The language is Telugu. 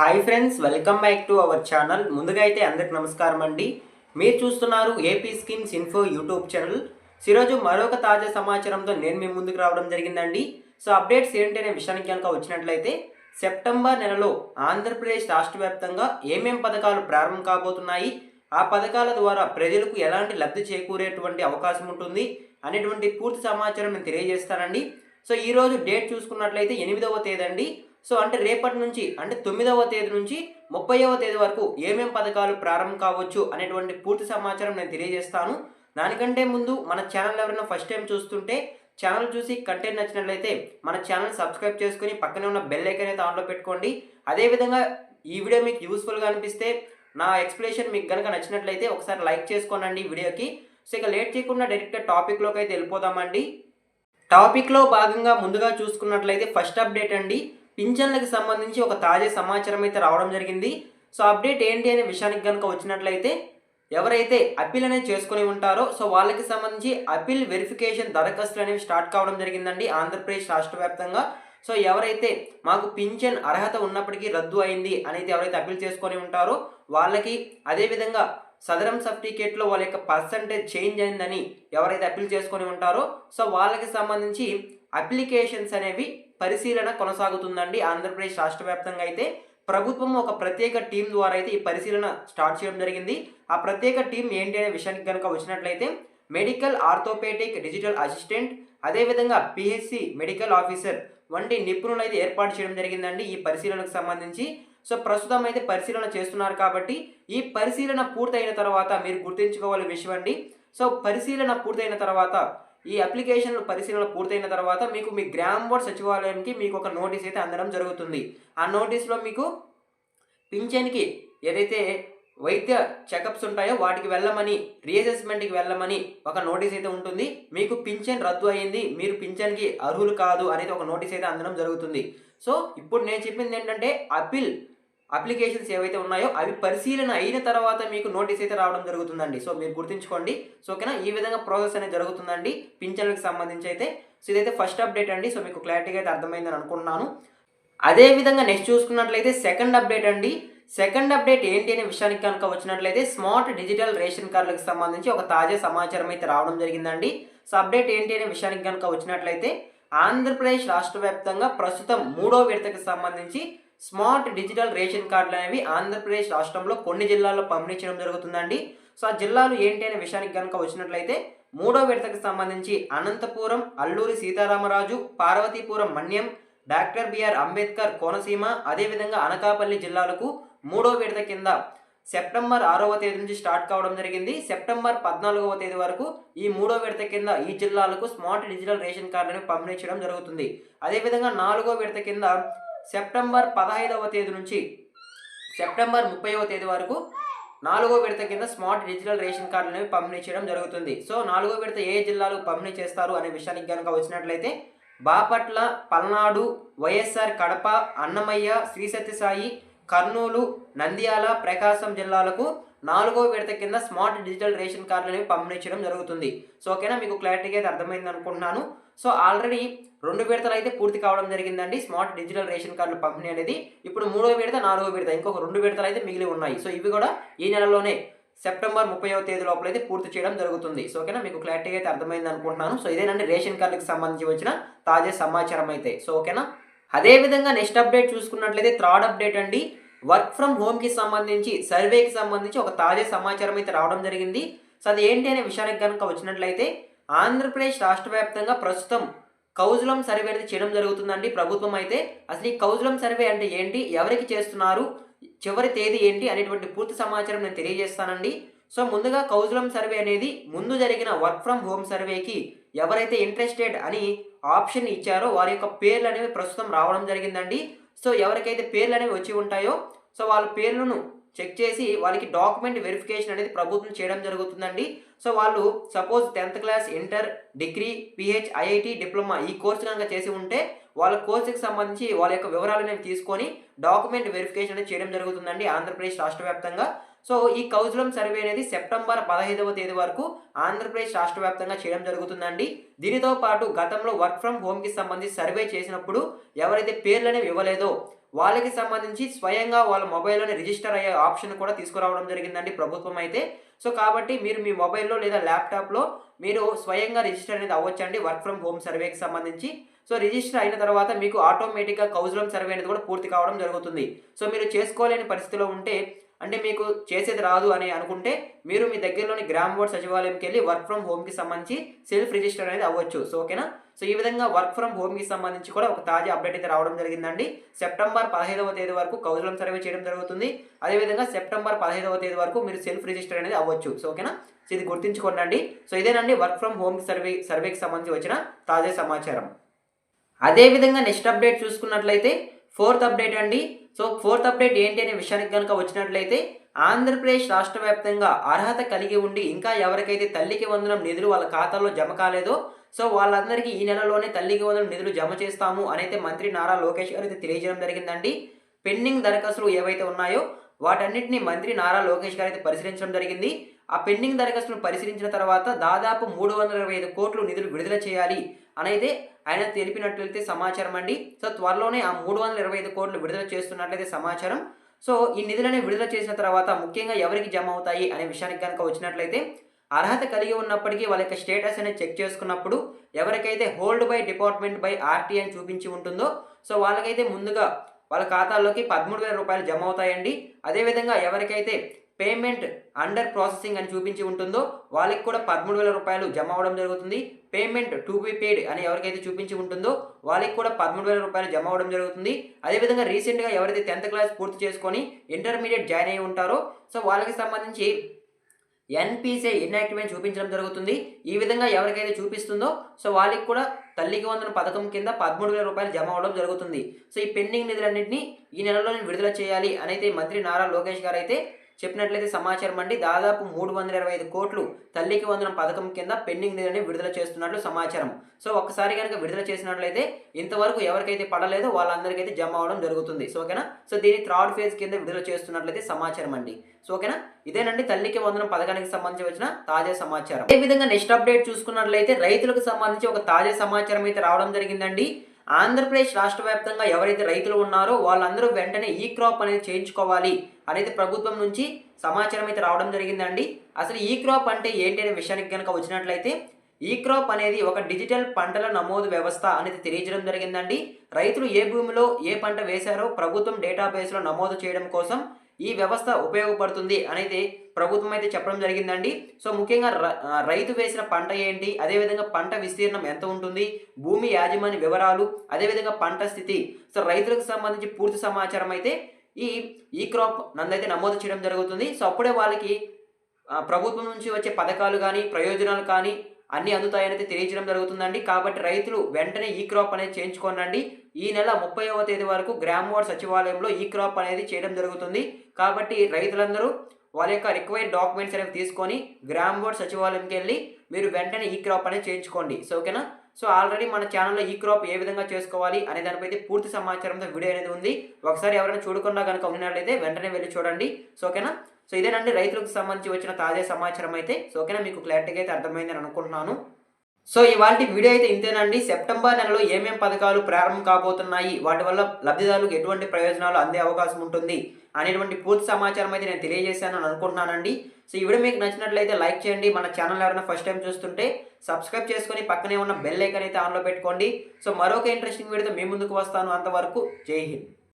Hi friends, welcome back to our channel. ముందుగా అయితే అందరికి నమస్కారం అండి. మీరు చూస్తున్నారు AP schemes info YouTube channel. ఈరోజు మరొక తాజా సమాచారంతో నేను మీ ముందుకు రావడం జరిగిందండి. సో అప్డేట్స్ ఏంటి అనే విషయానికి కనుక వచ్చినట్లయితే, సెప్టెంబర్ నెలలో ఆంధ్రప్రదేశ్ రాష్ట్ర వ్యాప్తంగా ఏమేం పథకాలు ప్రారంభం కాబోతున్నాయి, ఆ పథకాల ద్వారా ప్రజలకు ఎలాంటి లబ్ధి చేకూరేటువంటి అవకాశం ఉంటుంది అనేటువంటి పూర్తి సమాచారం నేను తెలియజేస్తానండి. సో ఈరోజు డేట్ చూసుకున్నట్లయితే 8వ తేదీ అండి. సో అంటే రేపటి నుంచి అంటే 9వ తేదీ నుంచి 30వ తేదీ వరకు ఏమేం పథకాలు ప్రారంభం కావచ్చు అనేటువంటి పూర్తి సమాచారం నేను తెలియజేస్తాను. దానికంటే ముందు మన ఛానల్ ఎవరైనా ఫస్ట్ టైం చూస్తుంటే ఛానల్ చూసి కంటెంట్ నచ్చినట్లయితే మన ఛానల్ సబ్స్క్రైబ్ చేసుకుని పక్కనే ఉన్న బెల్ ఐకాన్ అయితే ఆన్లో పెట్టుకోండి. అదేవిధంగా ఈ వీడియో మీకు యూస్ఫుల్గా అనిపిస్తే, నా ఎక్స్ప్లెనేషన్ మీకు కనుక నచ్చినట్లయితే ఒకసారి లైక్ చేసుకోనండి వీడియోకి. సో ఇక లేట్ చేయకుండా డైరెక్ట్గా టాపిక్లోకి అయితే వెళ్ళిపోదామండి. టాపిక్లో భాగంగా ముందుగా చూసుకున్నట్లయితే ఫస్ట్ అప్డేట్ అండి. పింఛన్లకు సంబంధించి ఒక తాజా సమాచారం అయితే రావడం జరిగింది. సో అప్డేట్ ఏంటి అనే విషయానికి కనుక వచ్చినట్లయితే, ఎవరైతే అప్పీల్ అనేది చేసుకుని ఉంటారో సో వాళ్ళకి సంబంధించి అప్పీల్ వెరిఫికేషన్ దరఖాస్తులు అనేవి స్టార్ట్ కావడం జరిగిందండి ఆంధ్రప్రదేశ్ రాష్ట్ర వ్యాప్తంగా. సో ఎవరైతే మాకు పింఛన్ అర్హత ఉన్నప్పటికీ రద్దు అయింది అనేది ఎవరైతే అప్పీల్ చేసుకొని ఉంటారో వాళ్ళకి, అదేవిధంగా సదరం సర్టిఫికేట్లో వాళ్ళ యొక్క పర్సంటేజ్ చేంజ్ అయిందని ఎవరైతే అప్పీల్ చేసుకొని ఉంటారో సో వాళ్ళకి సంబంధించి అప్లికేషన్స్ అనేవి పరిశీలన కొనసాగుతుందండి ఆంధ్రప్రదేశ్ రాష్ట్ర వ్యాప్తంగా. అయితే ప్రభుత్వం ఒక ప్రత్యేక టీం ద్వారా అయితే ఈ పరిశీలన స్టార్ట్ చేయడం జరిగింది. ఆ ప్రత్యేక టీం ఏంటి అనే విషయానికి కనుక వచ్చినట్లయితే, మెడికల్ ఆర్థోపెడిక్ డిజిటల్ అసిస్టెంట్, అదేవిధంగా పిహెచ్సి మెడికల్ ఆఫీసర్ వంటి నిపుణులు అయితే ఏర్పాటు చేయడం జరిగిందండి ఈ పరిశీలనకు సంబంధించి. సో ప్రస్తుతం అయితే పరిశీలన చేస్తున్నారు కాబట్టి ఈ పరిశీలన పూర్తయిన తర్వాత మీరు గుర్తుంచుకోవాల్సిన విషయం అండి. సో పరిశీలన పూర్తయిన తర్వాత, ఈ అప్లికేషన్లు పరిశీలన పూర్తయిన తర్వాత మీకు మీ గ్రామ వార్డ్ సచివాలయానికి మీకు ఒక నోటీస్ అయితే అందడం జరుగుతుంది. ఆ నోటీస్లో మీకు పింఛన్కి ఏదైతే వైద్య చెకప్స్ ఉంటాయో వాటికి వెళ్ళమని, రీఅసెస్మెంట్కి వెళ్ళమని ఒక నోటీస్ అయితే ఉంటుంది. మీకు పింఛన్ రద్దు అయ్యింది, మీరు పింఛన్కి అర్హులు కాదు అనేది ఒక నోటీస్ అయితే అందడం జరుగుతుంది. సో ఇప్పుడు నేను చెప్పింది ఏంటంటే, అప్లికేషన్స్ ఏవైతే ఉన్నాయో అవి పరిశీలన అయిన తర్వాత మీకు నోటీస్ అయితే రావడం జరుగుతుందండి. సో మీరు గుర్తుంచుకోండి. సో ఓకేనా, ఈ విధంగా ప్రాసెస్ అనేది జరుగుతుందండి పింఛన్లకు సంబంధించి అయితే. సో ఇదైతే ఫస్ట్ అప్డేట్ అండి. సో మీకు క్లారిటీగా అయితే అర్థమైందని అనుకుంటున్నాను. అదేవిధంగా నెక్స్ట్ చూసుకున్నట్లయితే సెకండ్ అప్డేట్ అండి. సెకండ్ అప్డేట్ ఏంటి అనే విషయానికి కనుక వచ్చినట్లయితే, స్మార్ట్ డిజిటల్ రేషన్ కార్డులకు సంబంధించి ఒక తాజా సమాచారం అయితే రావడం జరిగిందండి. సో అప్డేట్ ఏంటి అనే విషయానికి కనుక వచ్చినట్లయితే, ఆంధ్రప్రదేశ్ రాష్ట్ర వ్యాప్తంగా ప్రస్తుతం 3వ విడతకు సంబంధించి స్మార్ట్ డిజిటల్ రేషన్ కార్డులు అనేవి ఆంధ్రప్రదేశ్ రాష్ట్రంలో కొన్ని జిల్లాల్లో పంపిణీ చేయడం జరుగుతుందండి. సో ఆ జిల్లాలు ఏంటి అనే విషయానికి కనుక వచ్చినట్లయితే, 3వ విడతకు సంబంధించి అనంతపురం, అల్లూరి సీతారామరాజు, పార్వతీపురం మన్యం, డాక్టర్ బిఆర్ అంబేద్కర్ కోనసీమ, అదేవిధంగా అనకాపల్లి జిల్లాలకు 3వ విడత కింద సెప్టెంబర్ 6వ తేదీ నుంచి స్టార్ట్ కావడం జరిగింది. సెప్టెంబర్ 14వ తేదీ వరకు ఈ 3వ విడత కింద ఈ జిల్లాలకు స్మార్ట్ డిజిటల్ రేషన్ కార్డులను పంపిణీ చేయడం జరుగుతుంది. అదేవిధంగా 4వ విడత కింద సెప్టెంబర్ 15వ తేదీ నుంచి సెప్టెంబర్ 30వ తేదీ వరకు 4వ విడత కింద స్మార్ట్ డిజిటల్ రేషన్ కార్డులను పంపిణీ చేయడం జరుగుతుంది. సో 4వ విడత ఏ జిల్లాలకు పంపిణీ చేస్తారు అనే విషయానికి కనుక వచ్చినట్లయితే, బాపట్ల, పల్నాడు, వైఎస్ఆర్ కడప, అన్నమయ్య, శ్రీ సత్యసాయి, కర్నూలు, నంద్యాల, ప్రకాశం జిల్లాలకు 4వ విడత కింద స్మార్ట్ డిజిటల్ రేషన్ కార్డులను పంపిణీ చేయడం జరుగుతుంది. సో ఓకేనా, మీకు క్లారిటీగా అయితే అర్థమైంది అనుకుంటున్నాను. సో ఆల్రెడీ 2 విడతలు అయితే పూర్తి కావడం జరిగిందండి స్మార్ట్ డిజిటల్ రేషన్ కార్డుల పంపిణీ అనేది. ఇప్పుడు 3వ విడత, 4వ విడత, ఇంకొక 2 విడతలు అయితే మిగిలి ఉన్నాయి. సో ఇవి కూడా ఈ నెలలోనే సెప్టెంబర్ 30వ తేదీ లోపల అయితే పూర్తి చేయడం జరుగుతుంది. సో ఓకేనా, మీకు క్లారిటీగా అయితే అర్థమైంది అనుకుంటున్నాను. సో ఇదేనండి రేషన్ కార్డులకు సంబంధించి వచ్చిన తాజా సమాచారం అయితే. సో ఓకేనా, అదేవిధంగా నెక్స్ట్ అప్డేట్ చూసుకున్నట్లయితే థర్డ్ అప్డేట్ అండి. వర్క్ ఫ్రమ్ హోమ్కి సంబంధించి సర్వేకి సంబంధించి ఒక తాజా సమాచారం అయితే రావడం జరిగింది. సో అది ఏంటి అనే విషయానికి కనుక వచ్చినట్లయితే, ఆంధ్రప్రదేశ్ రాష్ట్ర వ్యాప్తంగా ప్రస్తుతం కౌజులం సర్వే అనేది చేయడం జరుగుతుందండి ప్రభుత్వం అయితే. అసలు ఈ కౌజులం సర్వే అంటే ఏంటి, ఎవరికి చేస్తున్నారు, చివరి తేదీ ఏంటి అనేటువంటి పూర్తి సమాచారం నేను తెలియజేస్తానండి. సో ముందుగా కౌజులం సర్వే అనేది ముందు జరిగిన వర్క్ ఫ్రమ్ హోమ్ సర్వేకి ఎవరైతే ఇంట్రెస్టెడ్ అని ఆప్షన్ ఇచ్చారో వారి యొక్క పేర్లు అనేవి ప్రస్తుతం రావడం జరిగిందండి. సో ఎవరికైతే పేర్లు అనేవి వచ్చి ఉంటాయో సో వాళ్ళ పేర్లను చెక్ చేసి వాళ్ళకి డాక్యుమెంట్ వెరిఫికేషన్ అనేది ప్రభుత్వం చేయడం జరుగుతుందండి. సో వాళ్ళు suppose 10th class, inter, degree, pH, IIT, diploma ఈ కోర్సు కనుక చేసి ఉంటే వాళ్ళ కోర్సుకి సంబంధించి వాళ్ళ యొక్క వివరాలు అనేవి తీసుకొని డాక్యుమెంట్ వెరిఫికేషన్ అనేది చేయడం జరుగుతుందండి ఆంధ్రప్రదేశ్ రాష్ట్ర వ్యాప్తంగా. సో ఈ కౌజులం సర్వే అనేది సెప్టెంబర్ 15వ తేదీ వరకు ఆంధ్రప్రదేశ్ రాష్ట్ర వ్యాప్తంగా చేయడం జరుగుతుందండి. దీనితో పాటు గతంలో వర్క్ ఫ్రమ్ హోమ్కి సంబంధించి సర్వే చేసినప్పుడు ఎవరైతే పేర్లు అనేవి ఇవ్వలేదో వాళ్ళకి సంబంధించి స్వయంగా వాళ్ళ మొబైల్‌లోనే రిజిస్టర్ అయ్యే ఆప్షన్ కూడా తీసుకురావడం జరిగిందండి ప్రభుత్వం అయితే. సో, కాబట్టి మీరు మీ మొబైల్‌లో లేదా ల్యాప్‌టాప్‌లో మీరు స్వయంగా రిజిస్టర్ అనేది అవ్వొచ్చండి వర్క్ ఫ్రమ్ హోమ్ సర్వేకి సంబంధించి. సో, రిజిస్టర్ అయిన తర్వాత మీకు ఆటోమేటిక్‌గా కౌజులం సర్వే అనేది కూడా పూర్తి కావడం జరుగుతుంది. సో, మీరు చేసుకోలేని పరిస్థితిలో ఉంటే అంటే మీకు చేసేది రాదు అని అనుకుంటే మీరు మీ దగ్గరలోని గ్రామ వార్డ్ సచివాలయంకెళ్ళి వర్క్ ఫ్రమ్ హోమ్‌కి సంబంధించి సెల్ఫ్ రిజిస్టర్ అనేది అవ్వచ్చు. సో, ఓకేనా? సో, ఈ విధంగా వర్క్ ఫ్రమ్ హోమ్‌కి సంబంధించి కూడా ఒక తాజా అప్డేట్ అయితే రావడం జరిగిందండి. సెప్టెంబర్ 15వ తేదీ వరకు కౌజులం సర్వే చేయడం జరుగుతుంది. అదేవిధంగా సెప్టెంబర్ 15వ తేదీ వరకు మీరు సెల్ఫ్ రిజిస్టర్ అనేది అవ్వచ్చు. సో, ఓకేనా? సో, ఇది గుర్తుంచుకోండి. సో, ఇదేనండి వర్క్ ఫ్రమ్ హోమ్ సర్వేకి సంబంధించి వచ్చిన తాజా సమాచారం. అదే విధంగా నెక్స్ట్ అప్డేట్ చూసుకున్నట్లయితే ఫోర్త్ అప్డేట్ అండి. సో, ఫోర్త్ అప్డేట్ ఏంటి అనే విషయానికి గనుక వచ్చినట్లయితే ఆంధ్రప్రదేశ్ రాష్ట్ర వ్యాప్తంగా అర్హత కలిగి ఉండి ఇంకా ఎవరికైతే తల్లికి వందనం నిధులు వాళ్ళ ఖాతాలో జమ కాలేదో సో వాళ్ళందరికీ ఈ నెలలోనే తల్లికి వందనం నిధులు జమ చేస్తాము అనైతే మంత్రి నారా లోకేష్ గారు అయితే తెలియజేయడం జరిగిందండి. పెండింగ్ దరఖాస్తులు ఏవైతే ఉన్నాయో వాటన్నిటిని మంత్రి నారా లోకేష్ గారు అయితే పరిశీలించడం జరిగింది. ఆ పెండింగ్ దరఖాస్తులను పరిశీలించిన తర్వాత దాదాపు 325 కోట్లు నిధులు విడుదల చేయాలి అనైతే ఆయన తెలిపినట్లయితే సమాచారం అండి. సో, త్వరలోనే ఆ 325 కోట్లు విడుదల చేస్తున్నట్లయితే సమాచారం. సో, ఈ నిధులని విడుదల చేసిన తర్వాత ముఖ్యంగా ఎవరికి జమ అవుతాయి అనే విషయానికి కనుక వచ్చినట్లయితే అర్హత కలిగి ఉన్నప్పటికీ వాళ్ళ యొక్క స్టేటస్ అనేది చెక్ చేసుకున్నప్పుడు ఎవరికైతే hold by department by RT అని చూపించి ఉంటుందో సో వాళ్ళకైతే ముందుగా వాళ్ళ ఖాతాల్లోకి 13,000 రూపాయలు జమ అవుతాయండి. అదేవిధంగా ఎవరికైతే పేమెంట్ అండర్ ప్రాసెసింగ్ అని చూపించి ఉంటుందో వాళ్ళకి కూడా 13,000 రూపాయలు జమ అవ్వడం జరుగుతుంది. పేమెంట్ టు బి పేడ్ అని ఎవరికైతే చూపించి ఉంటుందో వాళ్ళకి కూడా 13,000 రూపాయలు జమ అవ్వడం జరుగుతుంది. అదేవిధంగా రీసెంట్‌గా ఎవరైతే 10th క్లాస్ పూర్తి చేసుకొని ఇంటర్మీడియట్ జాయిన్ అయ్యి ఉంటారో సో వాళ్ళకి సంబంధించి ఎన్‌పీసీ ఇన్‌యాక్టివ్ అని చూపించడం జరుగుతుంది. ఈ విధంగా ఎవరికైతే చూపిస్తుందో సో వాళ్ళకి కూడా తల్లికి వందనం పథకం కింద 13,000 రూపాయలు జమ అవ్వడం జరుగుతుంది. సో ఈ పెండింగ్ నిధులన్నింటినీ ఈ నెలలోనే విడుదల చేయాలి అనైతే మంత్రి నారా లోకేష్ గారైతే చెప్పినట్లయితే సమాచారం అండి. దాదాపు 325 కోట్లు తల్లికి వందనం పథకం కింద పెండింగ్ నిధులని విడుదల చేస్తున్నట్లు సమాచారం. సో ఒక్కసారి కనుక విడుదల చేసినట్లయితే ఇంతవరకు ఎవరికైతే పడలేదో వాళ్ళందరికైతే జమ అవ్వడం జరుగుతుంది. సో ఓకేనా? సో దీన్ని థర్డ్ ఫేజ్ కింద విడుదల చేస్తున్నట్లయితే సమాచారం అండి. సో ఓకేనా? ఇదేనండి తల్లికి వందనం పథకానికి సంబంధించి వచ్చిన తాజా సమాచారం. అదే విధంగా నెక్స్ట్ అప్డేట్ చూసుకున్నట్లయితే రైతులకు సంబంధించి ఒక తాజా సమాచారం అయితే రావడం జరిగిందండి. ఆంధ్రప్రదేశ్ రాష్ట్ర వ్యాప్తంగా ఎవరైతే రైతులు ఉన్నారో వాళ్ళందరూ వెంటనే ఈ క్రాప్ అనేది చేయించుకోవాలి అనేది ప్రభుత్వం నుంచి సమాచారం అయితే రావడం జరిగిందండి. అసలు ఈ క్రాప్ అంటే ఏంటి అనే విషయానికి కనుక వచ్చినట్లయితే ఈ క్రాప్ అనేది ఒక డిజిటల్ పంటల నమోదు వ్యవస్థ అనేది తెలియజేయడం జరిగిందండి. రైతులు ఏ భూమిలో ఏ పంట వేశారో ప్రభుత్వం డేటాబేస్లో నమోదు చేయడం కోసం ఈ వ్యవస్థ ఉపయోగపడుతుంది అనేది ప్రభుత్వం అయితే చెప్పడం జరిగిందండి. సో ముఖ్యంగా రైతు వేసిన పంట ఏంటి, అదేవిధంగా పంట విస్తీర్ణం ఎంత ఉంటుంది, భూమి యాజమాన్య వివరాలు, అదేవిధంగా పంట స్థితి, సో రైతులకు సంబంధించి పూర్తి సమాచారం అయితే ఈ క్రాప్ నందైతే నమోదు చేయడం జరుగుతుంది. సో అప్పుడే వాళ్ళకి ప్రభుత్వం నుంచి వచ్చే పథకాలు కానీ ప్రయోజనాలు కానీ అన్నీ అందుతాయని తెలియజేయడం జరుగుతుందండి. కాబట్టి రైతులు వెంటనే ఈ క్రాప్ అనేది చేయించుకోనండి. ఈ నెల 30వ తేదీ వరకు గ్రామ వార్డ్ సచివాలయంలో ఈ క్రాప్ అనేది చేయడం జరుగుతుంది. కాబట్టి రైతులందరూ వాళ్ళ యొక్క రిక్వైర్డ్ డాక్యుమెంట్స్ అనేవి తీసుకొని గ్రామ వార్డ్ సచివాలయంకి వెళ్ళి మీరు వెంటనే ఈ క్రాప్ అనేది చేయించుకోండి. సో ఓకేనా? సో ఆల్రెడీ మన ఛానల్లో ఈ క్రాప్ ఏ విధంగా చేసుకోవాలి అనే దానిపై అయితే పూర్తి సమాచారంతో వీడియో అనేది ఉంది. ఒకసారి ఎవరైనా చూడకుండా కనుక ఉన్నట్లయితే వెంటనే వెళ్ళి చూడండి. సో ఓకేనా? సో ఇదేనండి రైతులకు సంబంధించి వచ్చిన తాజా సమాచారం అయితే. సో ఓకేనా? మీకు క్లారిటీగా అయితే అర్థమైందని అనుకుంటున్నాను. సో ఇవాల్టి వీడియో అయితే ఇంతేనండి. సెప్టెంబర్ నెలలో ఏమేం పథకాలు ప్రారంభం కాబోతున్నాయి, వాటి వల్ల లబ్ధిదారులకు ఎటువంటి ప్రయోజనాలు అందే అవకాశం ఉంటుంది అనేటువంటి పూర్తి సమాచారం అయితే నేను తెలియజేశాను అని అనుకుంటున్నానండి. సో ఈ వీడియో మీకు నచ్చినట్లయితే లైక్ చేయండి. మన ఛానల్ ఎవరైనా ఫస్ట్ టైం చూస్తుంటే సబ్స్క్రైబ్ చేసుకొని పక్కనే ఉన్న బెల్ ఐకాన్ అయితే ఆన్లో పెట్టుకోండి. సో మరొక ఇంట్రెస్టింగ్ వీడియోతో మీ ముందుకు వస్తాను. అంతవరకు జై హింద్.